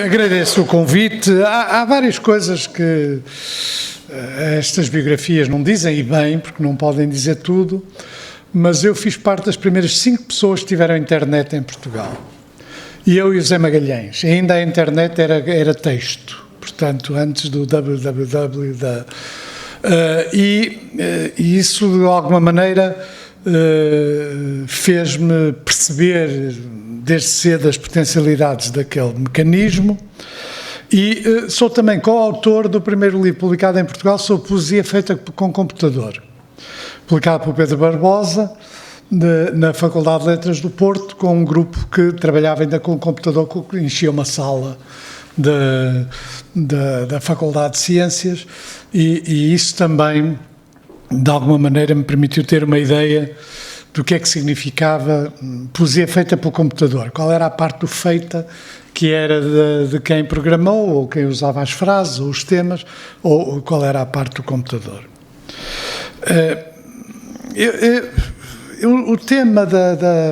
Agradeço o convite. Há várias coisas que estas biografias não dizem, e bem, porque não podem dizer tudo, mas eu fiz parte das primeiras 5 pessoas que tiveram internet em Portugal. E eu e o José Magalhães. Ainda a internet era texto, portanto, antes do www. E isso, de alguma maneira, fez-me perceber desde cedo as potencialidades daquele mecanismo. E sou também coautor do primeiro livro publicado em Portugal sobre poesia feita com computador, publicado por Pedro Barbosa, na Faculdade de Letras do Porto, com um grupo que trabalhava ainda com o computador, que enchia uma sala da Faculdade de Ciências, e isso também, de alguma maneira, me permitiu ter uma ideia do que é que significava poesia feita pelo computador, qual era a parte do feita que era de quem programou, ou quem usava as frases, ou os temas, ou qual era a parte do computador. O tema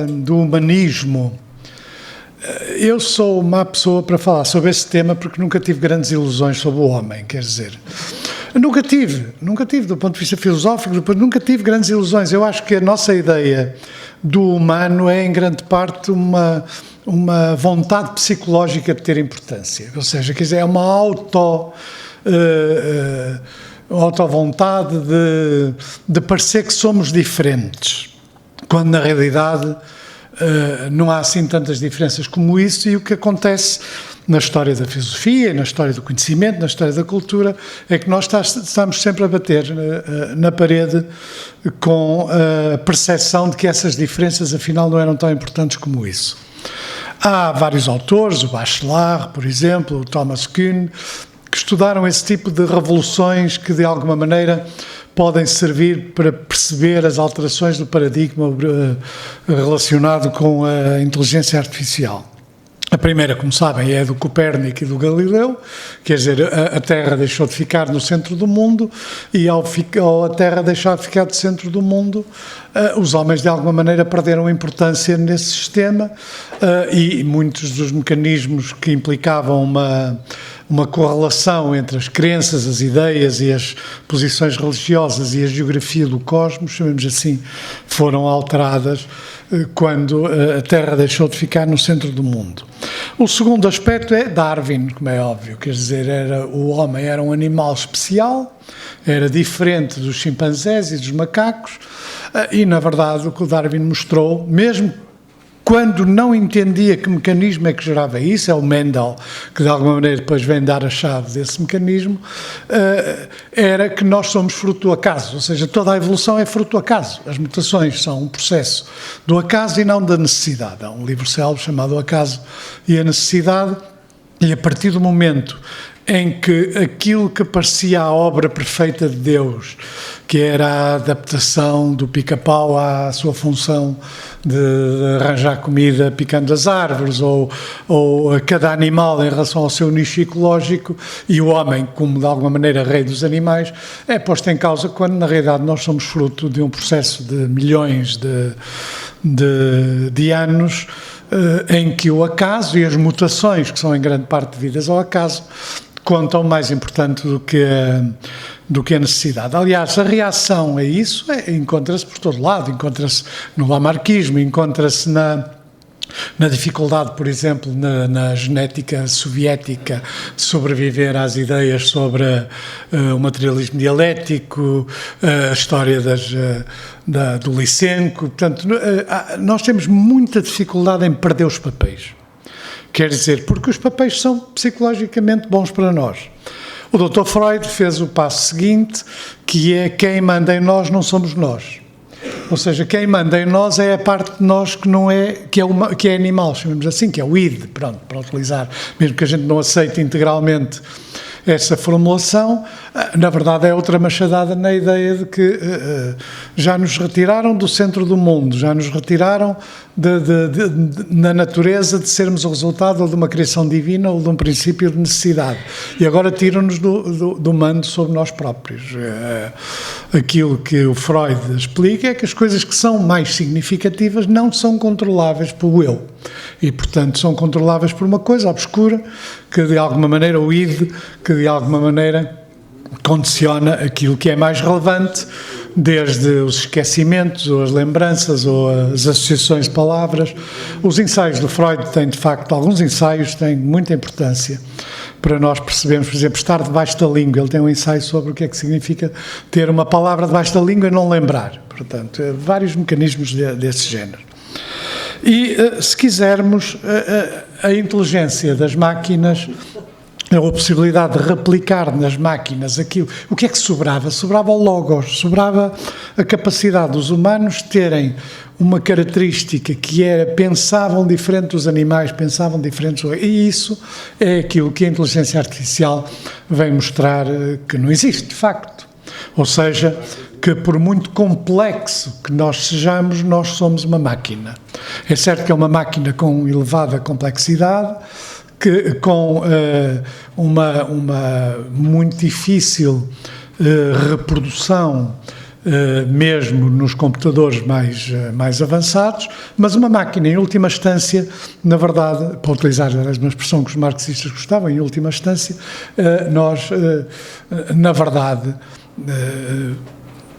do humanismo, eu sou uma pessoa para falar sobre esse tema porque nunca tive grandes ilusões sobre o homem, quer dizer, nunca tive do ponto de vista filosófico, nunca tive grandes ilusões. Eu acho que a nossa ideia do humano é em grande parte uma vontade psicológica de ter importância, ou seja, quer dizer, é uma auto-vontade de parecer que somos diferentes, quando na realidade não há assim tantas diferenças como isso. E o que acontece na história da filosofia, na história do conhecimento, na história da cultura, é que nós estamos sempre a bater na parede com a percepção de que essas diferenças afinal não eram tão importantes como isso. Há vários autores, o Bachelard, por exemplo, o Thomas Kuhn, que estudaram esse tipo de revoluções que de alguma maneira podem servir para perceber as alterações do paradigma relacionado com a inteligência artificial. A primeira, como sabem, é do Copérnico e do Galileu, quer dizer, a Terra deixou de ficar no centro do mundo, e ao a Terra deixar de ficar no centro do mundo, os homens de alguma maneira perderam importância nesse sistema, e muitos dos mecanismos que implicavam uma correlação entre as crenças, as ideias e as posições religiosas e a geografia do cosmos, chamemos assim, foram alteradas quando a Terra deixou de ficar no centro do mundo. O segundo aspecto é Darwin, como é óbvio, quer dizer, o homem era um animal especial, era diferente dos chimpanzés e dos macacos, e na verdade o que o Darwin mostrou, mesmo quando não entendia que mecanismo é que gerava isso, é o Mendel que de alguma maneira depois vem dar a chave desse mecanismo, era que nós somos fruto do acaso, ou seja, toda a evolução é fruto do acaso. As mutações são um processo do acaso e não da necessidade. Há um livro célebre chamado O Acaso e a Necessidade, e a partir do momento em que aquilo que parecia a obra perfeita de Deus, que era a adaptação do pica-pau à sua função de arranjar comida picando as árvores, ou a cada animal em relação ao seu nicho ecológico, e o homem como de alguma maneira rei dos animais, é posto em causa quando na realidade nós somos fruto de um processo de milhões de anos, em que o acaso e as mutações, que são em grande parte devidas ao acaso, contam mais importante do que a necessidade. Aliás, a reação a isso encontra-se por todo lado, encontra-se no lamarquismo, encontra-se na dificuldade, por exemplo, na genética soviética de sobreviver às ideias sobre o materialismo dialético, a história do Lysenko. Portanto, nós temos muita dificuldade em perder os papéis. Quer dizer, porque os papéis são psicologicamente bons para nós. O Dr. Freud fez o passo seguinte, que é: quem manda em nós não somos nós. Ou seja, quem manda em nós é a parte de nós que não é, que é animal, chamamos assim, que é o id, pronto, para utilizar, mesmo que a gente não aceite integralmente essa formulação, na verdade é outra machadada na ideia de que já nos retiraram do centro do mundo, já nos retiraram na natureza de sermos o resultado ou de uma criação divina ou de um princípio de necessidade. E agora tiram-nos do mando sobre nós próprios. Aquilo que o Freud explica é que as coisas que são mais significativas não são controláveis pelo eu. E, portanto, são controláveis por uma coisa obscura, que de alguma maneira, o id, que de alguma maneira condiciona aquilo que é mais relevante, desde os esquecimentos, ou as lembranças, ou as associações de palavras. Os ensaios do Freud têm, de facto, alguns ensaios têm muita importância para nós percebermos, por exemplo, estar debaixo da língua. Ele tem um ensaio sobre o que é que significa ter uma palavra debaixo da língua e não lembrar. Portanto, vários mecanismos desse género. E, se quisermos, a inteligência das máquinas, a possibilidade de replicar nas máquinas aquilo. O que é que sobrava? Sobrava o logos, sobrava a capacidade dos humanos terem uma característica que era, pensavam diferente dos animais, pensavam diferente dos... E isso é aquilo que a inteligência artificial vem mostrar que não existe, de facto. Ou seja, que por muito complexo que nós sejamos, nós somos uma máquina. É certo que é uma máquina com elevada complexidade, que com uma muito difícil reprodução, mesmo nos computadores mais avançados, mas uma máquina, em última instância, na verdade, para utilizar uma expressão que os marxistas gostavam, em última instância, nós, na verdade,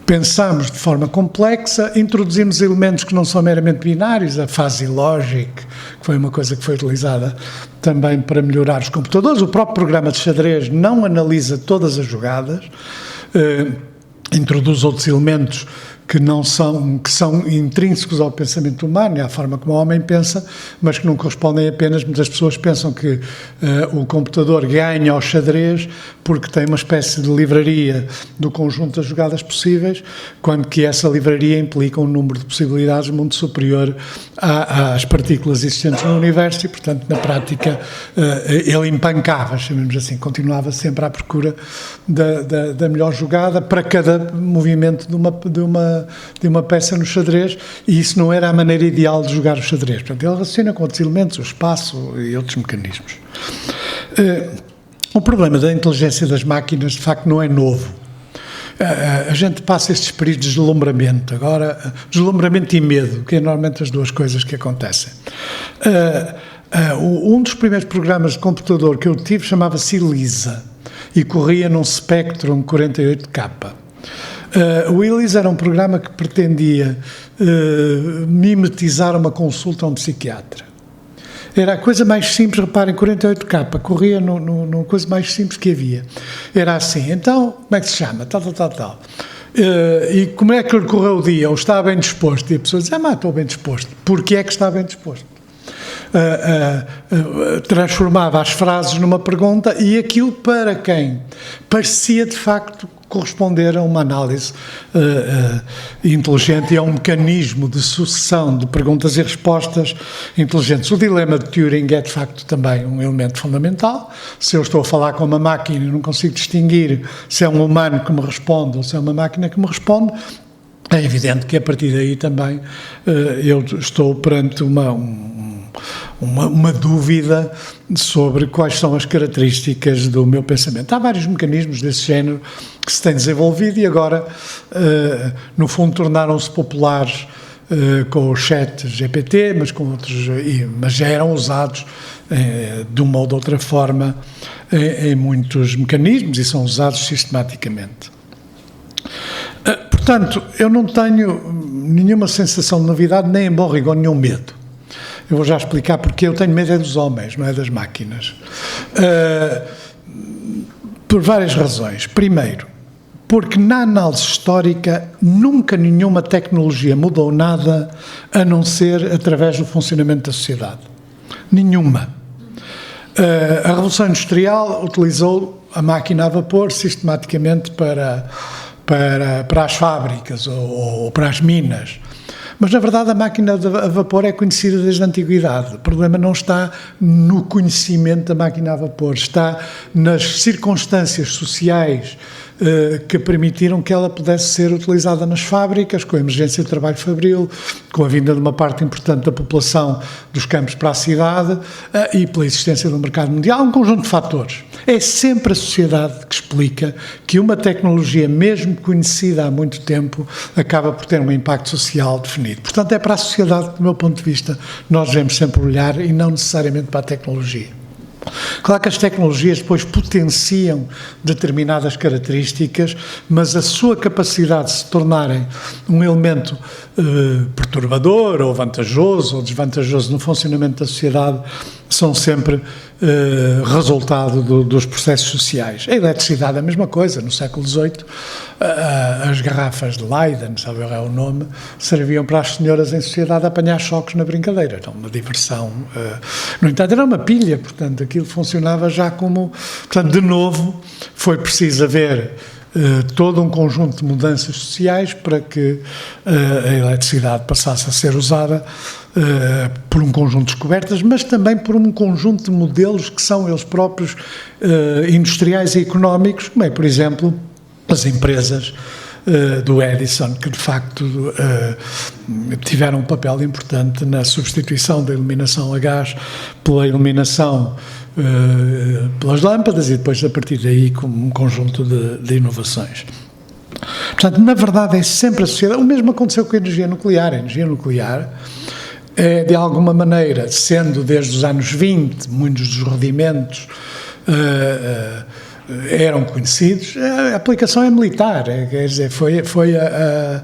pensamos de forma complexa, introduzimos elementos que não são meramente binários, a fuzzy logic, que foi uma coisa que foi utilizada também para melhorar os computadores. O próprio programa de xadrez não analisa todas as jogadas, introduz outros elementos que são intrínsecos ao pensamento humano e à forma como o homem pensa, mas que não correspondem apenas. Muitas pessoas pensam que o computador ganha ao xadrez porque tem uma espécie de livraria do conjunto das jogadas possíveis, quando que essa livraria implica um número de possibilidades muito superior às partículas existentes no universo e, portanto, na prática, ele empancava, chamemos assim, continuava sempre à procura da melhor jogada para cada movimento de uma peça no xadrez, e isso não era a maneira ideal de jogar o xadrez. Portanto, ele relaciona com outros elementos, o espaço e outros mecanismos. O problema da inteligência das máquinas, de facto, não é novo. A gente passa estes períodos de deslumbramento, agora, deslumbramento e medo, que é normalmente as duas coisas que acontecem. Um dos primeiros programas de computador que eu tive chamava-se ELISA e corria num Spectrum 48K. O ELISA era um programa que pretendia mimetizar uma consulta a um psiquiatra. Era a coisa mais simples, reparem, 48K, corria no coisa mais simples que havia. Era assim, então, como é que se chama? Tal. E como é que lhe correu o dia? Ou está bem disposto? E a pessoa diz, estou bem disposto. Porquê é que está bem disposto? Transformava as frases numa pergunta e aquilo para quem parecia, de facto, corresponder a uma análise inteligente e a um mecanismo de sucessão de perguntas e respostas inteligentes. O dilema de Turing é, de facto, também um elemento fundamental. Se eu estou a falar com uma máquina e não consigo distinguir se é um humano que me responde ou se é uma máquina que me responde, é evidente que a partir daí também eu estou perante uma dúvida sobre quais são as características do meu pensamento. Há vários mecanismos desse género que se têm desenvolvido e agora, no fundo, tornaram-se populares com o chat GPT, mas com outros, mas já eram usados de uma ou de outra forma em muitos mecanismos e são usados sistematicamente. Portanto, eu não tenho nenhuma sensação de novidade, nem em bom rigor nenhum medo. Eu vou já explicar porque eu tenho medo dos homens, não é das máquinas. Por várias razões. Primeiro, porque na análise histórica nunca nenhuma tecnologia mudou nada a não ser através do funcionamento da sociedade. Nenhuma. A Revolução Industrial utilizou a máquina a vapor sistematicamente para as fábricas ou para as minas. Mas, na verdade, a máquina a vapor é conhecida desde a antiguidade. O problema não está no conhecimento da máquina a vapor, está nas circunstâncias sociais que permitiram que ela pudesse ser utilizada nas fábricas, com a emergência do trabalho fabril, com a vinda de uma parte importante da população dos campos para a cidade e pela existência do mercado mundial, um conjunto de fatores. É sempre a sociedade que explica que uma tecnologia, mesmo conhecida há muito tempo, acaba por ter um impacto social definido. Portanto, é para a sociedade, do meu ponto de vista, nós devemos sempre olhar e não necessariamente para a tecnologia. Claro que as tecnologias depois potenciam determinadas características, mas a sua capacidade de se tornarem um elemento perturbador ou vantajoso ou desvantajoso no funcionamento da sociedade são sempre resultado dos processos sociais. A eletricidade é a mesma coisa. No século XVIII, as garrafas de Leyden, sabe é o nome, serviam para as senhoras em sociedade apanhar choques na brincadeira. Era uma diversão. No entanto, era uma pilha, portanto, aquilo funcionava já como... Portanto, de novo, foi preciso haver todo um conjunto de mudanças sociais para que a eletricidade passasse a ser usada por um conjunto de descobertas, mas também por um conjunto de modelos que são eles próprios industriais e económicos, como é, por exemplo, as empresas do Edison, que de facto tiveram um papel importante na substituição da iluminação a gás pela iluminação pelas lâmpadas e depois a partir daí com um conjunto de inovações. Portanto, na verdade é sempre a sociedade. O mesmo aconteceu com a energia nuclear. A energia nuclear de alguma maneira, sendo desde os anos 20, muitos dos rudimentos eram conhecidos, a aplicação é militar, quer dizer, foi a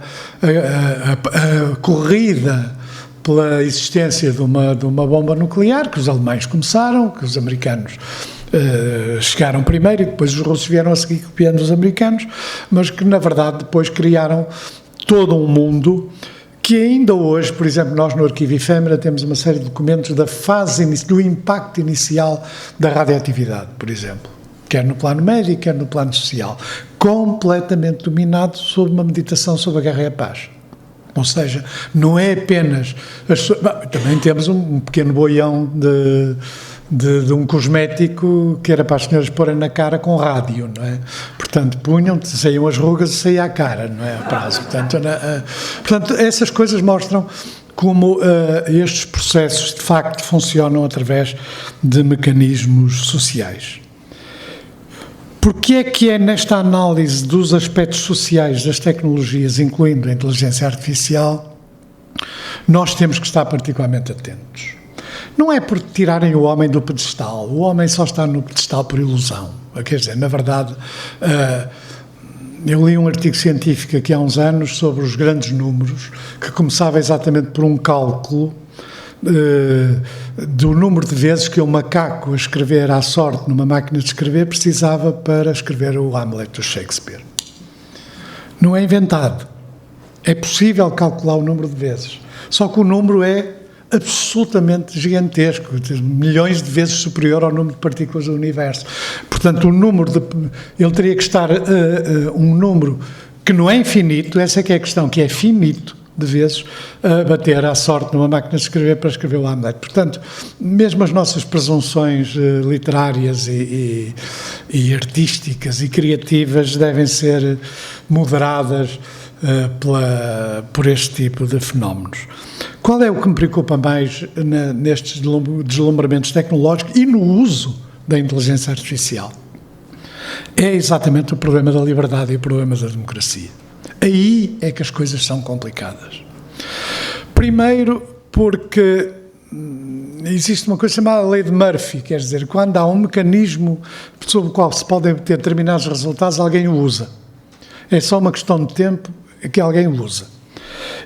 corrida pela existência de uma bomba nuclear, que os alemães começaram, que os americanos chegaram primeiro e depois os russos vieram a seguir copiando os americanos, mas que na verdade depois criaram todo um mundo que ainda hoje, por exemplo, nós no Arquivo Efêmera temos uma série de documentos da fase, do impacto inicial da radioatividade, por exemplo, quer no plano médico, quer no plano social, completamente dominado sob uma meditação sobre a guerra e a paz. Ou seja, não é apenas... também temos um pequeno boião de um cosmético que era para as senhoras porem na cara com rádio, não é? Portanto, saíam as rugas e saía a cara, não é? A prazo. Portanto, essas coisas mostram como estes processos, de facto, funcionam através de mecanismos sociais. Porque é que é nesta análise dos aspectos sociais das tecnologias, incluindo a inteligência artificial, nós temos que estar particularmente atentos? Não é por tirarem o homem do pedestal. O homem só está no pedestal por ilusão. Quer dizer, na verdade, eu li um artigo científico aqui há uns anos sobre os grandes números, que começava exatamente por um cálculo do número de vezes que um macaco a escrever à sorte numa máquina de escrever precisava para escrever o Hamlet do Shakespeare. Não é inventado. É possível calcular o número de vezes. Só que o número é absolutamente gigantesco, milhões de vezes superior ao número de partículas do universo. Portanto, ele teria que estar um número que não é infinito, essa é que é a questão, que é finito, de vezes, a bater à sorte numa máquina de escrever para escrever o Hamlet. Portanto, mesmo as nossas presunções literárias e artísticas e criativas devem ser moderadas por este tipo de fenómenos. Qual é o que me preocupa mais nestes deslumbramentos tecnológicos e no uso da inteligência artificial? É exatamente o problema da liberdade e o problema da democracia. Aí é que as coisas são complicadas. Primeiro, porque existe uma coisa chamada lei de Murphy, quer dizer, quando há um mecanismo sobre o qual se podem ter determinados resultados, alguém o usa. É só uma questão de tempo que alguém o usa.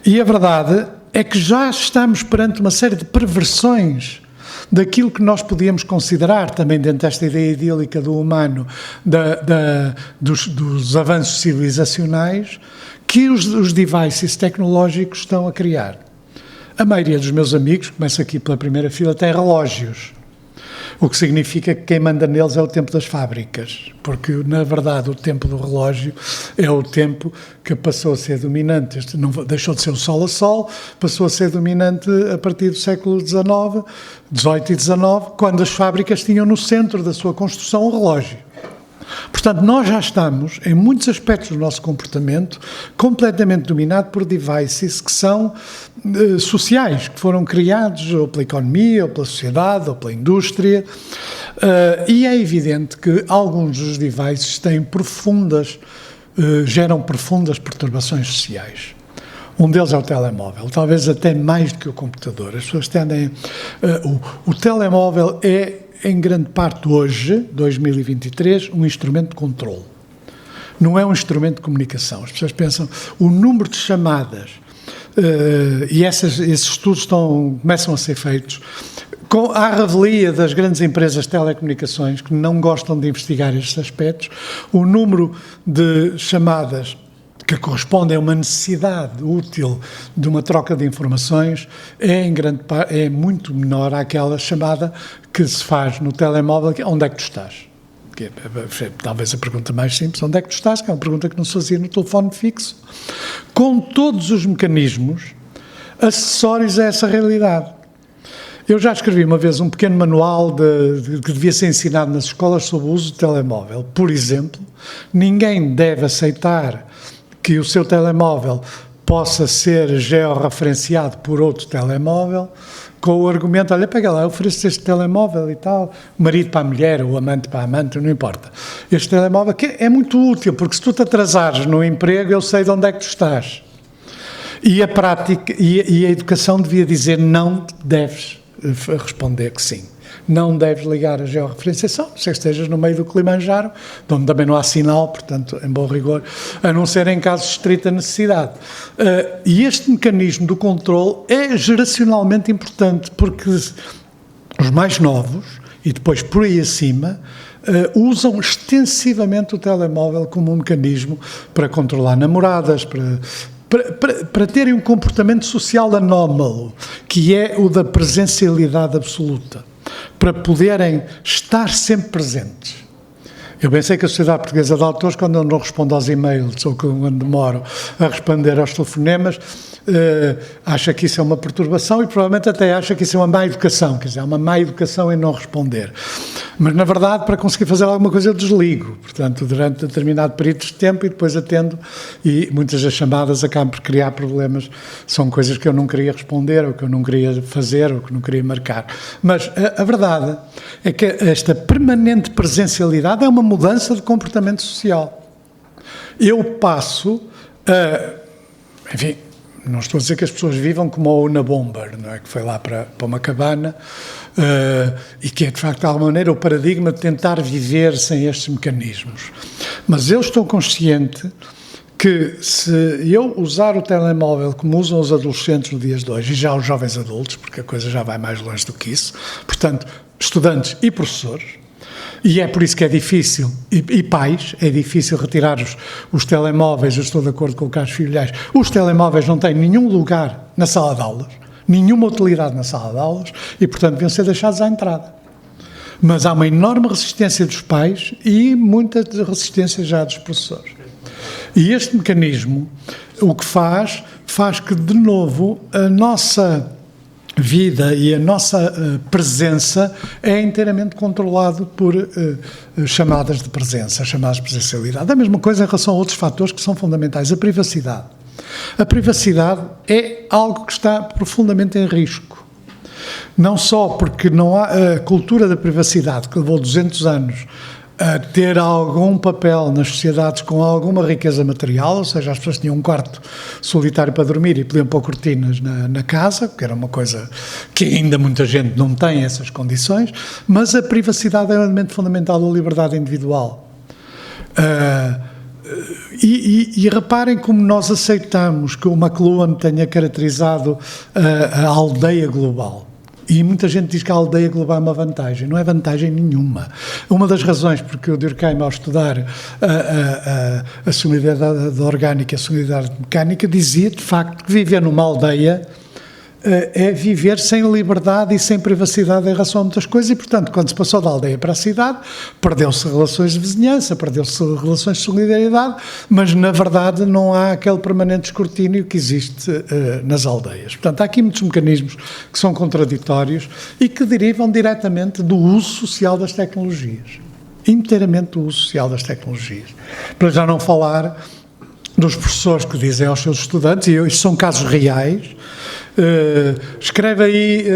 E a verdade é que já estamos perante uma série de perversões daquilo que nós podíamos considerar, também dentro desta ideia idílica do humano, dos avanços civilizacionais, que os devices tecnológicos estão a criar. A maioria dos meus amigos, começo aqui pela primeira fila, tem relógios, o que significa que quem manda neles é o tempo das fábricas, porque, na verdade, o tempo do relógio é o tempo que passou a ser dominante. Este não deixou de ser o sol a sol, passou a ser dominante a partir do século XVIII e XIX, quando as fábricas tinham no centro da sua construção o relógio. Portanto, nós já estamos, em muitos aspectos do nosso comportamento, completamente dominado por devices que são sociais, que foram criados ou pela economia, ou pela sociedade, ou pela indústria, e é evidente que alguns dos devices têm geram profundas perturbações sociais. Um deles é o telemóvel, talvez até mais do que o computador. As pessoas tendem... O telemóvel é, em grande parte hoje, 2023, um instrumento de controle. Não é um instrumento de comunicação. As pessoas pensam, o número de chamadas, e esses estudos começam a ser feitos, à revelia das grandes empresas de telecomunicações, que não gostam de investigar estes aspectos, o número de chamadas que correspondem a uma necessidade útil de uma troca de informações é muito menor àquela chamada que se faz no telemóvel, que é onde é que tu estás? Que é, talvez a pergunta mais simples, onde é que tu estás? Que é uma pergunta que não se fazia no telefone fixo, com todos os mecanismos acessórios a essa realidade. Eu já escrevi uma vez um pequeno manual que devia ser ensinado nas escolas sobre o uso do telemóvel. Por exemplo, ninguém deve aceitar que o seu telemóvel possa ser georreferenciado por outro telemóvel, com o argumento, olha, pega lá, eu ofereço este telemóvel e tal, o marido para a mulher, o amante para a amante, não importa. Este telemóvel que é muito útil, porque se tu te atrasares no emprego, eu sei de onde é que tu estás. E a prática, e a educação devia dizer, não deves responder que sim. Não deves ligar a georreferenciação, se estejas no meio do Kilimanjaro, onde também não há sinal, portanto, em bom rigor, a não ser em casos de estrita necessidade. E este mecanismo do controle é geracionalmente importante, porque os mais novos, e depois por aí acima, usam extensivamente o telemóvel como um mecanismo para controlar namoradas, para terem um comportamento social anómalo, que é o da presencialidade absoluta, para poderem estar sempre presentes. Eu pensei que a Sociedade Portuguesa de Autores, quando eu não respondo aos e-mails ou quando demoro a responder aos telefonemas, acha que isso é uma perturbação e provavelmente até acha que isso é uma má educação, quer dizer, é uma má educação em não responder. Mas, na verdade, para conseguir fazer alguma coisa eu desligo, portanto, durante determinado período de tempo e depois atendo, e muitas das chamadas acabam por criar problemas, são coisas que eu não queria responder, ou que eu não queria fazer, ou que não queria marcar. Mas a verdade é que esta permanente presencialidade é uma mudança de comportamento social. Eu passo a... Enfim, não estou a dizer que as pessoas vivam como a Una Bomber, não é? Que foi lá para uma cabana e que é, de facto, de alguma maneira, o paradigma de tentar viver sem estes mecanismos. Mas eu estou consciente que se eu usar o telemóvel como usam os adolescentes nos dias de hoje, e já os jovens adultos, porque a coisa já vai mais longe do que isso, portanto, estudantes e professores, e é por isso que é difícil, e pais, é difícil retirar os telemóveis, eu estou de acordo com o Carlos Filhais, os telemóveis não têm nenhum lugar na sala de aulas, nenhuma utilidade na sala de aulas, e portanto deviam ser deixados à entrada. Mas há uma enorme resistência dos pais e muita resistência já dos professores. E este mecanismo, o que faz que, de novo, a nossa vida e a nossa presença é inteiramente controlado por chamadas de presença, chamadas de presencialidade. A mesma coisa em relação a outros fatores que são fundamentais. A privacidade. A privacidade é algo que está profundamente em risco. Não só porque não há a cultura da privacidade, que levou 200 anos a ter algum papel nas sociedades com alguma riqueza material, ou seja, as pessoas tinham um quarto solitário para dormir e podiam pôr cortinas na casa, que era uma coisa que ainda muita gente não tem essas condições, mas a privacidade é um elemento fundamental da liberdade individual. E reparem como nós aceitamos que o McLuhan tenha caracterizado a aldeia global. E muita gente diz que a aldeia global é uma vantagem. Não é vantagem nenhuma. Uma das razões porque o Durkheim, ao estudar a solidariedade orgânica e a solidariedade mecânica, dizia, de facto, que viver numa aldeia é viver sem liberdade e sem privacidade em relação a muitas coisas e, portanto, quando se passou da aldeia para a cidade, perdeu-se relações de vizinhança, perdeu-se relações de solidariedade, mas, na verdade, não há aquele permanente escrutínio que existe nas aldeias. Portanto, há aqui muitos mecanismos que são contraditórios e que derivam diretamente do uso social das tecnologias. inteiramente o uso social das tecnologias. Para já não falar dos professores que dizem aos seus estudantes, e isto são casos reais, escreve aí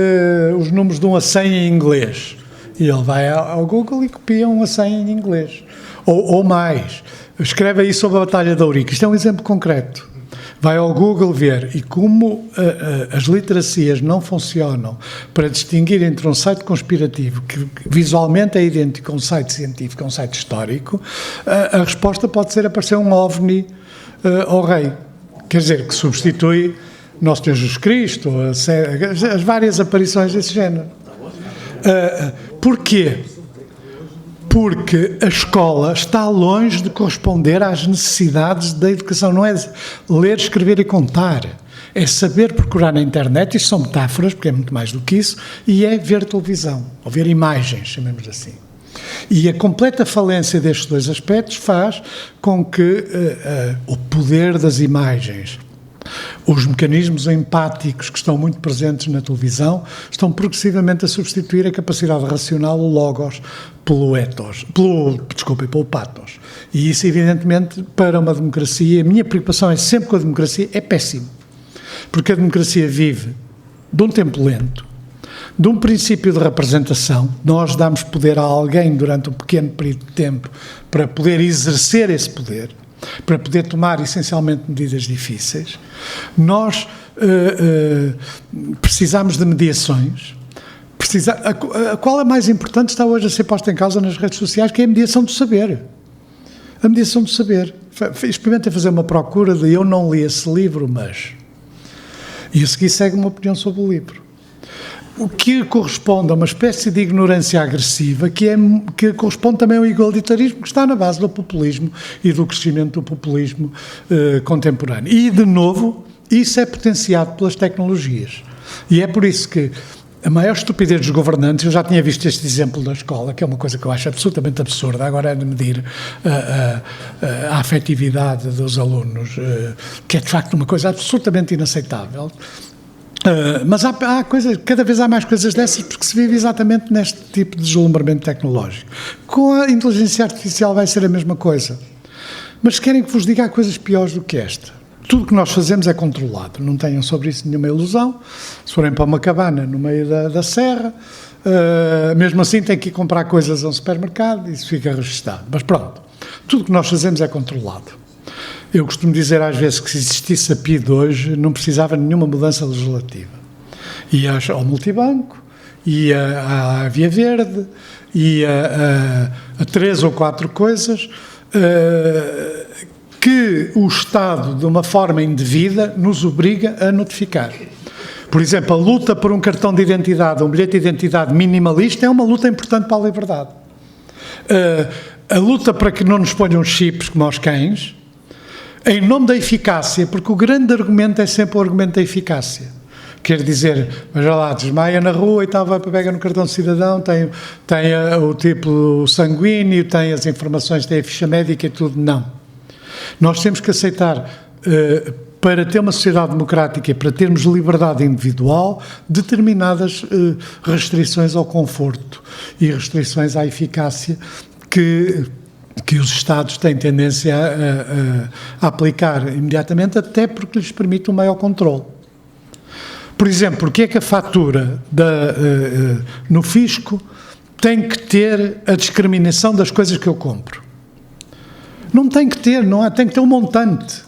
os números de 1 a 100 em inglês. E ele vai ao Google e copia 1 a 100 em inglês. Ou mais. Escreve aí sobre a Batalha de Ourique. Isto é um exemplo concreto. Vai ao Google ver, e como as literacias não funcionam para distinguir entre um site conspirativo, que visualmente é idêntico a um site científico, a um site histórico, a resposta pode ser aparecer um OVNI ao rei. Quer dizer, que substitui Nosso Senhor Jesus Cristo, as várias aparições desse género. Porquê? Porque a escola está longe de corresponder às necessidades da educação. Não é ler, escrever e contar. É saber procurar na internet, isto são metáforas, porque é muito mais do que isso, e é ver televisão, ou ver imagens, chamemos assim. E a completa falência destes dois aspectos faz com que o poder das imagens, os mecanismos empáticos que estão muito presentes na televisão, estão progressivamente a substituir a capacidade racional, o logos, pelo pathos. E isso, evidentemente, para uma democracia, a minha preocupação é sempre com a democracia, é péssimo. Porque a democracia vive de um tempo lento, de um princípio de representação. Nós damos poder a alguém durante um pequeno período de tempo para poder exercer esse poder, para poder tomar essencialmente medidas difíceis. Nós precisamos de mediações. A qual é mais importante está hoje a ser posta em causa nas redes sociais, que é a mediação do saber. A mediação do saber. Experimentem fazer uma procura de eu não li esse livro, mas... E a seguir segue uma opinião sobre o livro. O que corresponde a uma espécie de ignorância agressiva, que corresponde também ao igualitarismo, que está na base do populismo e do crescimento do populismo contemporâneo. E, de novo, isso é potenciado pelas tecnologias. E é por isso que a maior estupidez dos governantes, eu já tinha visto este exemplo da escola, que é uma coisa que eu acho absolutamente absurda, agora é de medir a afetividade dos alunos, que é de facto uma coisa absolutamente inaceitável. Mas há coisas, cada vez há mais coisas dessas, porque se vive exatamente neste tipo de deslumbramento tecnológico. Com a inteligência artificial vai ser a mesma coisa. Mas se querem que vos diga, há coisas piores do que esta. Tudo o que nós fazemos é controlado, não tenham sobre isso nenhuma ilusão. Se forem para uma cabana no meio da serra, mesmo assim têm que ir comprar coisas a um supermercado e isso fica registado. Mas pronto, tudo o que nós fazemos é controlado. Eu costumo dizer às vezes que se existisse a PIDE hoje não precisava de nenhuma mudança legislativa. Ia ao multibanco, ia à Via Verde, ia a 3 ou 4 coisas que o Estado, de uma forma indevida, nos obriga a notificar. Por exemplo, a luta por um cartão de identidade, um bilhete de identidade minimalista, é uma luta importante para a liberdade. A luta para que não nos ponham chips como aos cães, em nome da eficácia, porque o grande argumento é sempre o argumento da eficácia. Quer dizer, veja lá, desmaia na rua e pega no cartão de cidadão, tem o tipo sanguíneo, tem as informações, tem a ficha médica e tudo. Não. Nós temos que aceitar, para ter uma sociedade democrática e para termos liberdade individual, determinadas restrições ao conforto e restrições à eficácia que os Estados têm tendência a aplicar imediatamente, até porque lhes permite um maior controle. Por exemplo, porque é que a fatura no fisco tem que ter a discriminação das coisas que eu compro? Não tem que ter, tem que ter um montante.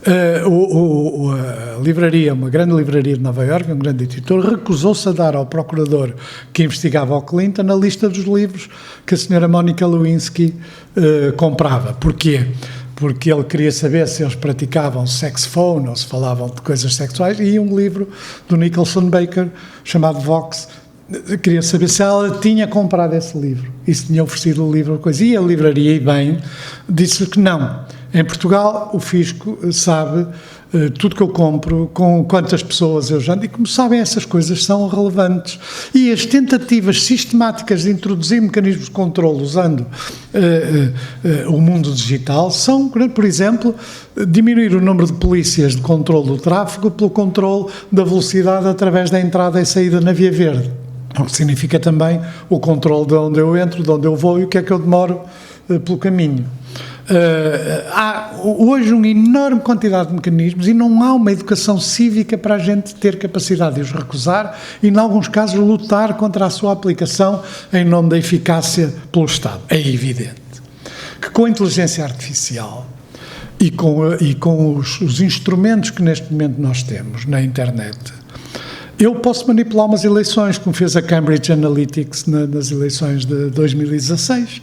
A livraria, uma grande livraria de Nova Iorque, um grande editor, recusou-se a dar ao procurador que investigava o Clinton a lista dos livros que a senhora Monica Lewinsky comprava. Porquê? Porque ele queria saber se eles praticavam sex phone ou se falavam de coisas sexuais, e um livro do Nicholson Baker, chamado Vox, queria saber se ela tinha comprado esse livro e se tinha oferecido o livro. E a livraria, e bem, disse que não. Em Portugal, o fisco sabe tudo que eu compro, com quantas pessoas eu janto, e como sabem, essas coisas são relevantes. E as tentativas sistemáticas de introduzir mecanismos de controle usando o mundo digital são, por exemplo, diminuir o número de polícias de controle do tráfego pelo controle da velocidade através da entrada e saída na Via Verde. O que significa também o controle de onde eu entro, de onde eu vou e o que é que eu demoro pelo caminho. Há hoje uma enorme quantidade de mecanismos e não há uma educação cívica para a gente ter capacidade de os recusar e, em alguns casos, lutar contra a sua aplicação em nome da eficácia pelo Estado. É evidente que com a inteligência artificial e com os instrumentos que neste momento nós temos na internet, eu posso manipular umas eleições, como fez a Cambridge Analytics nas eleições de 2016.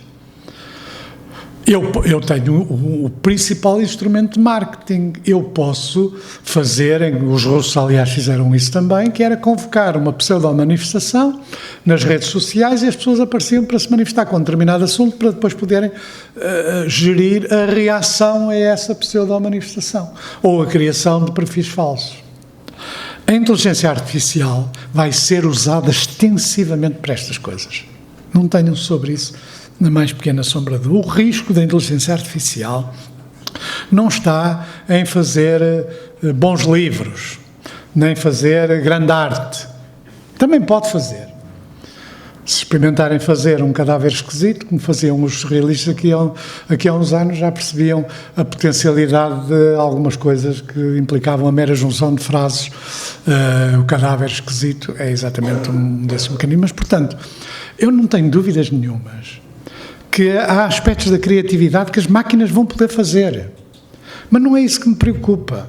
Eu tenho o principal instrumento de marketing. Eu posso fazer, os russos aliás fizeram isso também, que era convocar uma pseudo-manifestação nas redes sociais e as pessoas apareciam para se manifestar com um determinado assunto para depois poderem gerir a reação a essa pseudo-manifestação ou a criação de perfis falsos. A inteligência artificial vai ser usada extensivamente para estas coisas. Não tenham sobre isso na mais pequena sombra de dúvida. O risco da inteligência artificial não está em fazer bons livros, nem fazer grande arte. Também pode fazer. Se experimentarem fazer um cadáver esquisito, como faziam os surrealistas aqui há uns anos, já percebiam a potencialidade de algumas coisas que implicavam a mera junção de frases. O cadáver esquisito é exatamente um desses mecanismos. Portanto, eu não tenho dúvidas nenhumas que há aspectos da criatividade que as máquinas vão poder fazer. Mas não é isso que me preocupa.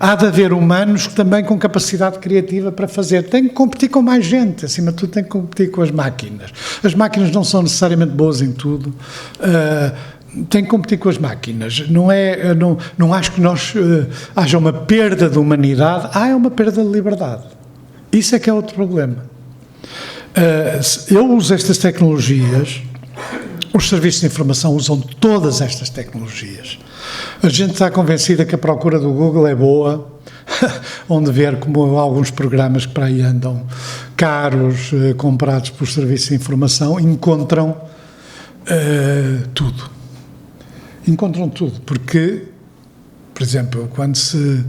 Há de haver humanos também com capacidade criativa para fazer. Tem que competir com mais gente, acima de tudo tem que competir com as máquinas. As máquinas não são necessariamente boas em tudo. Tem que competir com as máquinas. Não acho que haja uma perda de humanidade, há uma perda de liberdade. Isso é que é outro problema. Eu uso estas tecnologias, os serviços de informação usam todas estas tecnologias. A gente está convencida que a procura do Google é boa, onde ver como alguns programas que para aí andam caros, comprados por serviços de informação, encontram tudo. Encontram tudo, porque, por exemplo, quando se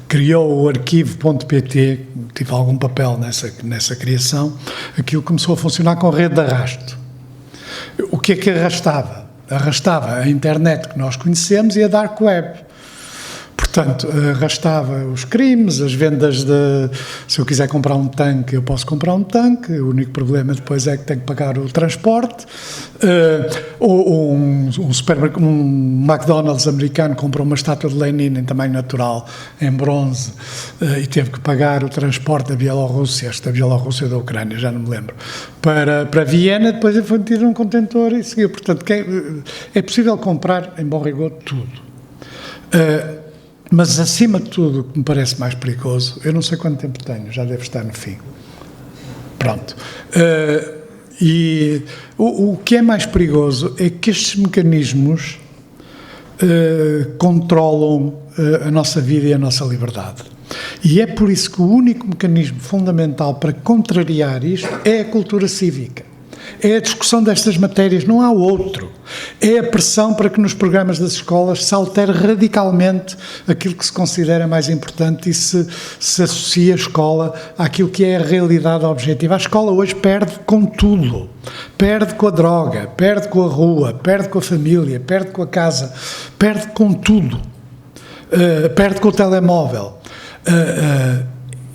criou o arquivo.pt, tive algum papel nessa criação, aquilo começou a funcionar com rede de arrasto. O que é que arrastava? Arrastava a internet que nós conhecemos e a dark web. Portanto, arrastava os crimes, as vendas de... Se eu quiser comprar um tanque, eu posso comprar um tanque, o único problema depois é que tenho que pagar o transporte. Ou um McDonald's americano comprou uma estátua de Lenin em tamanho natural, em bronze, e teve que pagar o transporte da Bielorrússia, esta Bielorrússia da Ucrânia, já não me lembro, para Viena, depois ele foi metido num contentor e seguiu. Portanto, é possível comprar, em bom rigor, tudo. Mas, acima de tudo, o que me parece mais perigoso, eu não sei quanto tempo tenho, já deve estar no fim. Pronto. E o que é mais perigoso é que estes mecanismos controlam a nossa vida e a nossa liberdade. E é por isso que o único mecanismo fundamental para contrariar isto é a cultura cívica. É a discussão destas matérias, não há outro. É a pressão para que nos programas das escolas se altere radicalmente aquilo que se considera mais importante e se associe a escola àquilo que é a realidade objetiva. A escola hoje perde com tudo. Perde com a droga, perde com a rua, perde com a família, perde com a casa, perde com tudo. Perde com o telemóvel.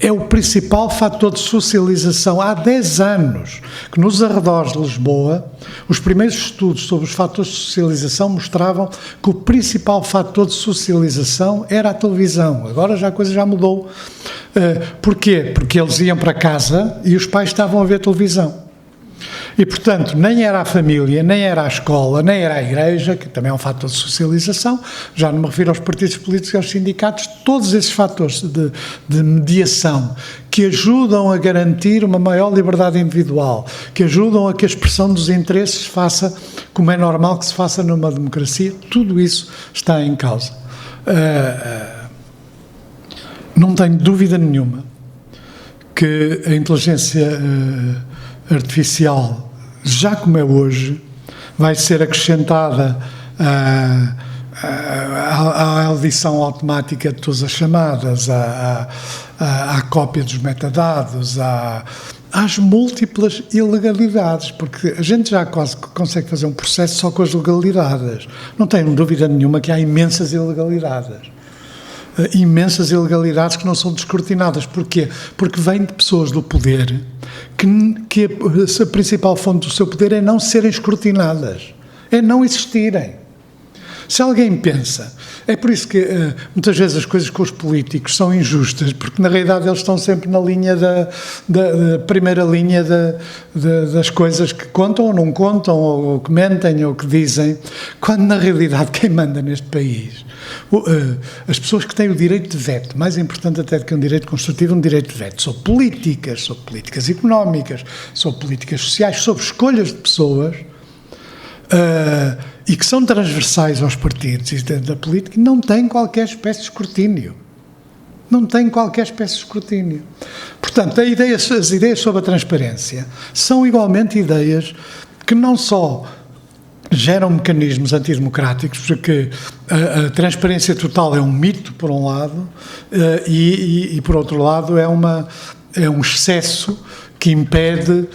É o principal fator de socialização. Há 10 anos que nos arredores de Lisboa, os primeiros estudos sobre os fatores de socialização mostravam que o principal fator de socialização era a televisão. Agora a coisa já mudou. Porquê? Porque eles iam para casa e os pais estavam a ver televisão. E, portanto, nem era a família, nem era a escola, nem era a igreja, que também é um fator de socialização, já não me refiro aos partidos políticos e aos sindicatos, todos esses fatores de mediação que ajudam a garantir uma maior liberdade individual, que ajudam a que a expressão dos interesses se faça como é normal que se faça numa democracia, tudo isso está em causa. Não tenho dúvida nenhuma que a inteligência artificial, já como é hoje, vai ser acrescentada à audição automática de todas as chamadas, à cópia dos metadados, às múltiplas ilegalidades, porque a gente já quase consegue fazer um processo só com as legalidades. Não tenho dúvida nenhuma que há imensas ilegalidades. Imensas ilegalidades que não são descortinadas. Porquê? Porque vêm de pessoas do poder que a principal fonte do seu poder é não serem escrutinadas, é não existirem. Se alguém pensa, é por isso que muitas vezes as coisas com os políticos são injustas, porque na realidade eles estão sempre na linha da primeira linha das coisas que contam ou não contam, ou que mentem ou que dizem, quando na realidade quem manda neste país, as pessoas que têm o direito de veto, mais importante até do que um direito construtivo, um direito de veto, são políticas económicas, são políticas sociais, sobre escolhas de pessoas, e que são transversais aos partidos e da política, não têm qualquer espécie de escrutínio. Não têm qualquer espécie de escrutínio. Portanto, as ideias sobre a transparência são igualmente ideias que não só geram mecanismos antidemocráticos, porque a transparência total é um mito, por um lado, e por outro lado, é um excesso que impede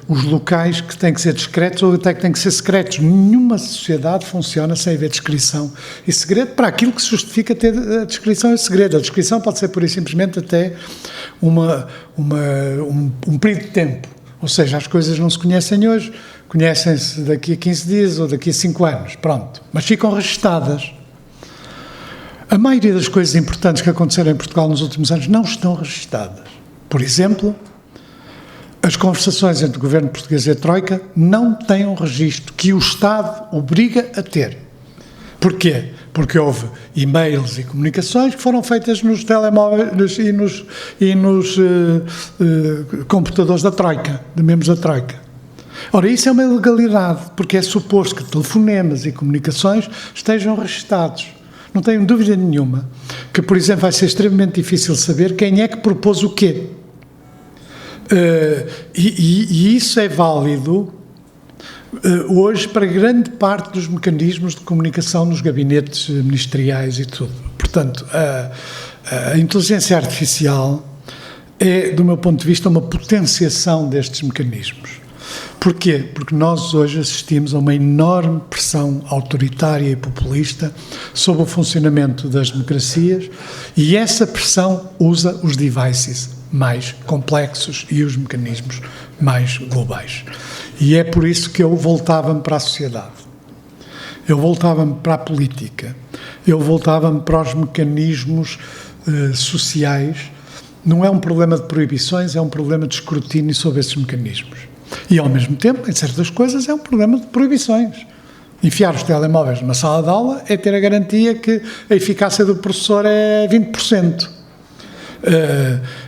os locais que têm que ser discretos ou até que têm que ser secretos. Nenhuma sociedade funciona sem haver descrição e segredo para aquilo que se justifica ter a descrição e o segredo. A descrição pode ser pura e simplesmente até um período de tempo. Ou seja, as coisas não se conhecem hoje, conhecem-se daqui a 15 dias ou daqui a 5 anos, pronto. Mas ficam registadas. A maioria das coisas importantes que aconteceram em Portugal nos últimos anos não estão registadas. Por exemplo, as conversações entre o governo português e a Troika não têm um registro que o Estado obriga a ter. Porquê? Porque houve e-mails e comunicações que foram feitas nos telemóveis e nos computadores da Troika, de membros da Troika. Ora, isso é uma ilegalidade, porque é suposto que telefonemas e comunicações estejam registados. Não tenho dúvida nenhuma que, por exemplo, vai ser extremamente difícil saber quem é que propôs o quê. E isso é válido hoje para grande parte dos mecanismos de comunicação nos gabinetes ministeriais e tudo. Portanto, a inteligência artificial é, do meu ponto de vista, uma potenciação destes mecanismos. Porquê? Porque nós hoje assistimos a uma enorme pressão autoritária e populista sobre o funcionamento das democracias e essa pressão usa os devices mais complexos e os mecanismos mais globais. E é por isso que eu voltava-me para a sociedade, eu voltava-me para a política, eu voltava-me para os mecanismos sociais. Não é um problema de proibições, é um problema de escrutínio sobre esses mecanismos. E, ao mesmo tempo, em certas coisas, é um problema de proibições. Enfiar os telemóveis numa sala de aula é ter a garantia que a eficácia do professor é 20%.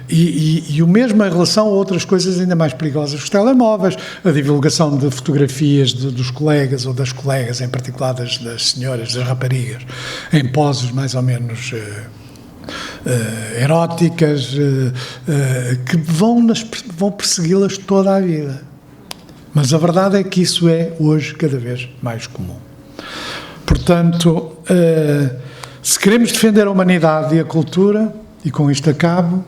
E o mesmo em relação a outras coisas ainda mais perigosas. Os telemóveis, a divulgação de fotografias dos colegas ou das colegas, em particular das senhoras, das raparigas, em poses mais ou menos eróticas, que vão persegui-las toda a vida. Mas a verdade é que isso é hoje cada vez mais comum. Portanto, se queremos defender a humanidade e a cultura, e com isto acabo,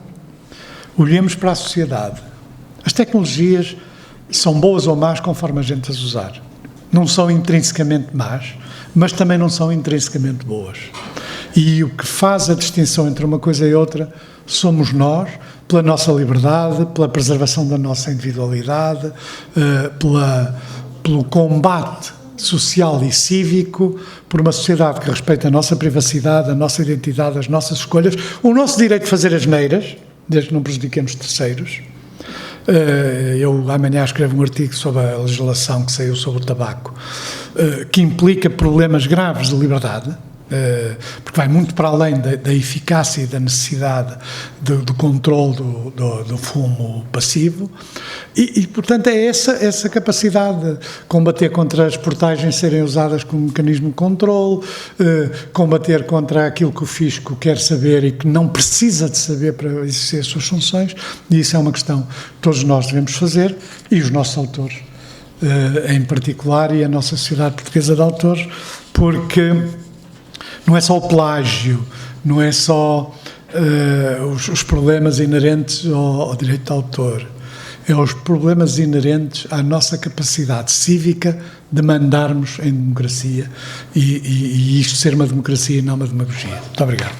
olhemos para a sociedade. As tecnologias são boas ou más conforme a gente as usar. Não são intrinsecamente más, mas também não são intrinsecamente boas. E o que faz a distinção entre uma coisa e outra somos nós, pela nossa liberdade, pela preservação da nossa individualidade, pelo combate social e cívico, por uma sociedade que respeita a nossa privacidade, a nossa identidade, as nossas escolhas, o nosso direito de fazer asneiras, desde que não prejudiquemos terceiros. Eu amanhã escrevo um artigo sobre a legislação que saiu sobre o tabaco, que implica problemas graves de liberdade, porque vai muito para além da eficácia e da necessidade do controle do fumo passivo e portanto é essa capacidade de combater contra as portagens serem usadas como mecanismo de controle, combater contra aquilo que o fisco quer saber e que não precisa de saber para exercer as suas funções, e isso é uma questão que todos nós devemos fazer, e os nossos autores em particular, e a nossa sociedade portuguesa de autores, porque não é só o plágio, não é só os problemas inerentes ao direito de autor, é os problemas inerentes à nossa capacidade cívica de mandarmos em democracia e isto ser uma democracia e não uma demagogia. Muito obrigado.